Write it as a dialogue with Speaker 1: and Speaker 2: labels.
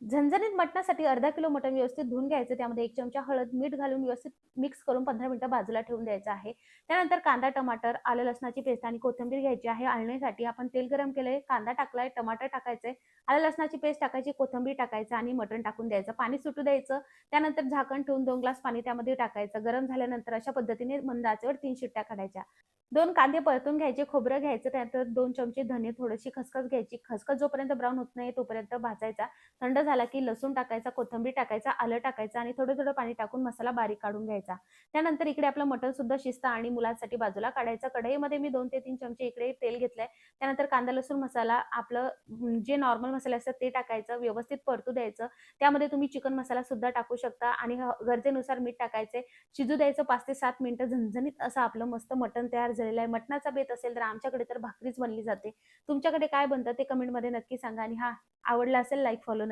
Speaker 1: झणझणीत मटणासाठी अर्धा किलो मटण व्यवस्थित धुवून घ्यायचं. त्यामध्ये 1 चमचा हळद, मीठ घालून व्यवस्थित मिक्स करून 15 मिनिटं बाजूला ठेवून द्यायचं आहे. त्यानंतर कांदा, टमाटर, आलं लसणाची पेस्ट आणि कोथिंबीर घ्यायची आहे. आळणीसाठी आपण तेल गरम केलंय, कांदा टाकलाय, टमाटर टाकायचंय, आलं लसणाची पेस्ट टाकायची, कोथिंबीर टाकायचं आणि मटण टाकून द्यायचं. पाणी सुटू द्यायचं. त्यानंतर झाकण ठेवून 2 ग्लास पाणी त्यामध्ये टाकायचं. गरम झाल्यानंतर अशा पद्धतीने मंद आचेवर 3 शिट्ट्या काढायच्या. 2 कांदे परतून घ्यायचे, खोबरं घ्यायचं, त्यानंतर 2 चमचे धने, थोडीशी खसखस घ्यायची. खसखस जोपर्यंत ब्राउन होत नाही तोपर्यंत भाजायचा. थंड झाला की लसूण टाकायचा, कोथिंबीर टाकायचा, आलं टाकायचं आणि थोडं-थोडं पाणी टाकून मसाला बारीक काढून घ्यायचा. त्यानंतर इकडे आपलं मटण सुद्धा शिजतं आणि मुलांसाठी बाजूला काढायचं. कढईमध्ये मी 2 ते 3 चमचे इकडे तेल घेतलंय. त्यानंतर कांदा, लसूण मसाला आपलं जे नॉर्मल मसाले असतात ते टाकायचं, व्यवस्थित परतू द्यायचं. त्यामध्ये तुम्ही चिकन मसाला सुद्धा टाकू शकता आणि गरजेनुसार मीठ टाकायचे. शिजू द्यायचं 5 ते 7 मिनिटं. झणझणीत असं आपलं मस्त मटण तयार झालेलं आहे. मटणाचा बेत असेल तर आमच्याकडे तर भाकरीच बनली जाते. तुमच्याकडे काय बनतं ते कमेंटमध्ये नक्की सांगा आणि आवडला असेल लाईक, फॉलो